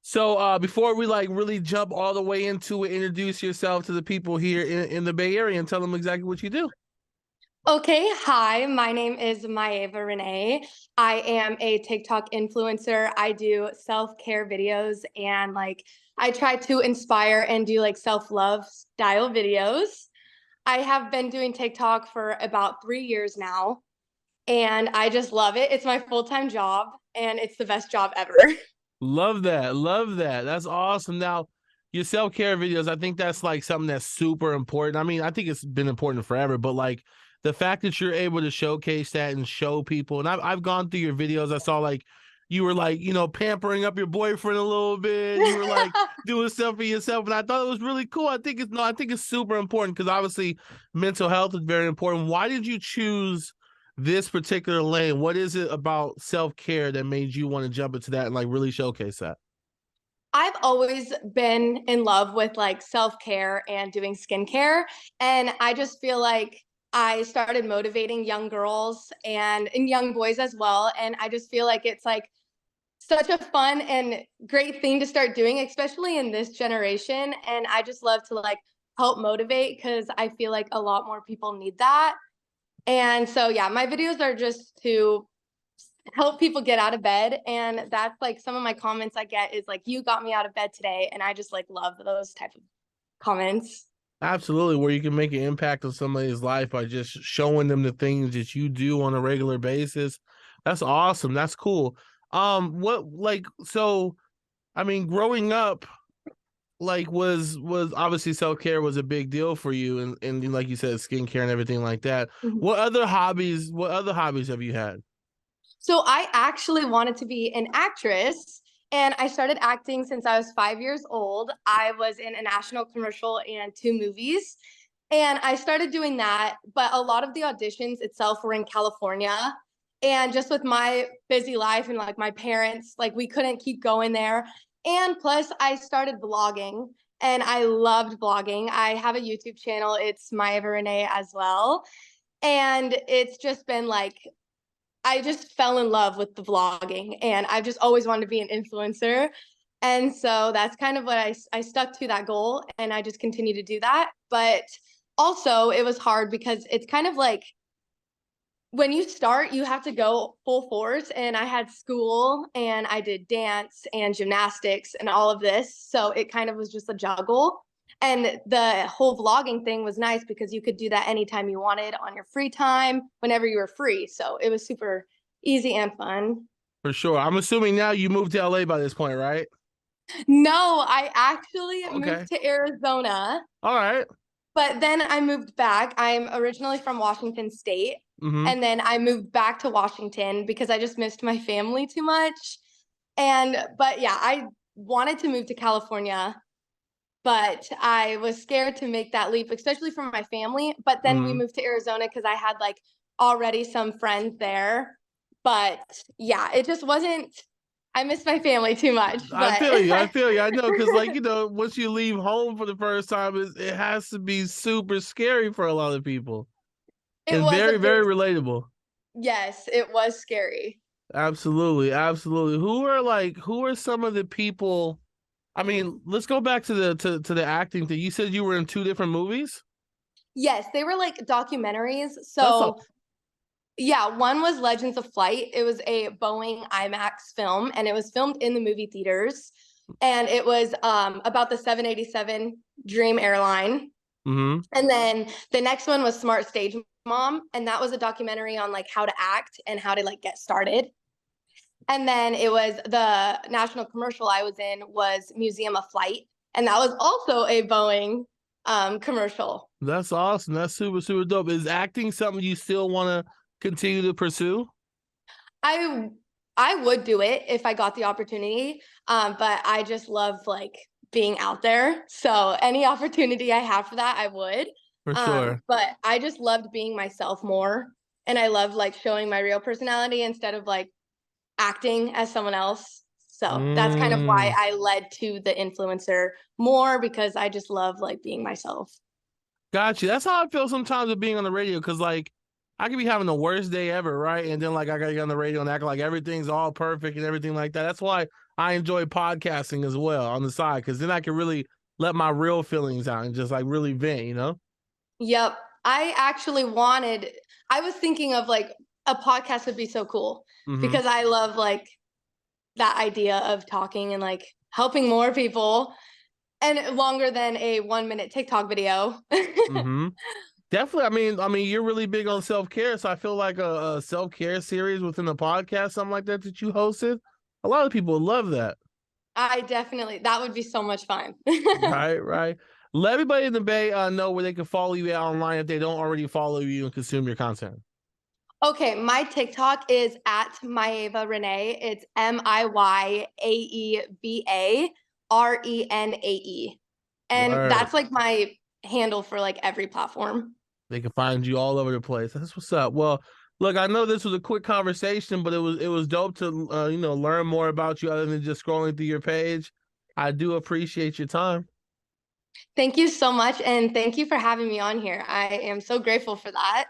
So before we like really jump all the way into it, introduce yourself to the people here in the Bay Area and tell them exactly what you do. Okay, hi, my name is Miyaeva Renae. I am a TikTok influencer. I do self-care videos and I try to inspire and do like self-love style videos. I have been doing TikTok for about 3 years now, and I just love it. It's my full-time job and it's the best job ever. Love that. Love that. That's awesome. Now, your self-care videos, I think that's like something that's super important. I mean, I think it's been important forever, but like the fact that you're able to showcase that and show people, and I've gone through your videos. I saw like you were like, pampering up your boyfriend a little bit. You were like doing stuff for yourself. And I thought it was really cool. I think it's super important because obviously mental health is very important. Why did you choose this particular lane? What is it about self-care that made you want to jump into that and like really showcase that? I've always been in love with like self-care and doing skincare. And I just feel like I started motivating young girls and young boys as well. And I just feel like it's like such a fun and great thing to start doing, especially in this generation. And I just love to like help motivate because I feel like a lot more people need that. And so, yeah, my videos are just to help people get out of bed, and that's like some of my comments I get is like, you got me out of bed today, and I just like love those type of comments. Absolutely, where you can make an impact on somebody's life by just showing them the things that you do on a regular basis. That's awesome. That's cool. What like so I mean, growing up, like was obviously self-care was a big deal for you and like you said, skincare and everything like that. Mhm. What other hobbies have you had? So I actually wanted to be an actress, and I started acting since I was 5 years old. I was in a national commercial and two movies, and I started doing that, but a lot of the auditions itself were in California. And just with my busy life and like my parents, like we couldn't keep going there. And plus, I started vlogging and I loved vlogging. I have a YouTube channel, it's Miyaeve Renae as well. And it's just been like, I just fell in love with the vlogging and I've just always wanted to be an influencer. And so that's kind of what I stuck to that goal and I just continue to do that. But also, it was hard because it's kind of like when you start, you have to go full force. And I had school and I did dance and gymnastics and all of this. So it kind of was just a juggle. And the whole vlogging thing was nice because you could do that anytime you wanted on your free time, whenever you were free. So it was super easy and fun. For sure. I'm assuming now you moved to LA by this point, right? No, I actually Okay. moved to Arizona, All right. but then I moved back. I'm originally from Washington State. Mm-hmm. And then I moved back to Washington because I just missed my family too much. But yeah, I wanted to move to California, but I was scared to make that leap, especially from my family. But then we Mm-hmm. moved to Arizona because I had like already some friends there. But yeah, it just wasn't, I missed my family too much, I but feel you. I feel you. I know because, like, once you leave home for the first time, it has to be super scary for a lot of people it and was a very, very bit, relatable. yes, it was scary. Absolutely. Absolutely. Who are some of the people? I mean, let's go back to to the acting thing. You said you were in two different movies? Yes, they were like documentaries. That's all. So yeah, one was Legends of Flight. It was a Boeing IMAX film, and it was filmed in the movie theaters. And it was about the 787 Dream airline. Mm-hmm. And then the next one was Smart Stage Mom, and that was a documentary on like how to act and how to like get started. And then it was the national commercial I was in was Museum of Flight, and that was also a Boeing commercial. That's awesome. That's super, super dope. Is acting something you still want to continue to pursue? I I would do it if I got the opportunity, but I just love like being out there. So any opportunity I have for that, I would. For sure. But I just loved being myself more, and I love like showing my real personality instead of like acting as someone else. So that's kind of why Mm. I led to the influencer more because I just love like being myself. Gotcha. That's how I feel sometimes with being on the radio because, like, I could be having the worst day ever, right? And then like I gotta get on the radio and act like everything's all perfect and everything like that. That's why I enjoy podcasting as well on the side, because then I can really let my real feelings out and just like really vent, you know? Yep. I was thinking of like a podcast would be so cool Mm-hmm. because I love like that idea of talking and like helping more people and longer than a 1 minute TikTok video. Mm-hmm. Definitely. I mean, you're really big on self-care, so I feel like a self-care series within the podcast, something like that you hosted. A lot of people would love that. That would be so much fun. Right, right. Let everybody in the Bay know where they can follow you at online if they don't already follow you and consume your content. Okay, my TikTok is at Miyaeva Renae. It's Miyaeva Renae. And Word. that's like my handle for like every platform. They can find you all over the place. That's what's up. Well, look, I know this was a quick conversation, but it was dope to learn more about you other than just scrolling through your page. I do appreciate your time. Thank you so much. And thank you for having me on here. I am so grateful for that.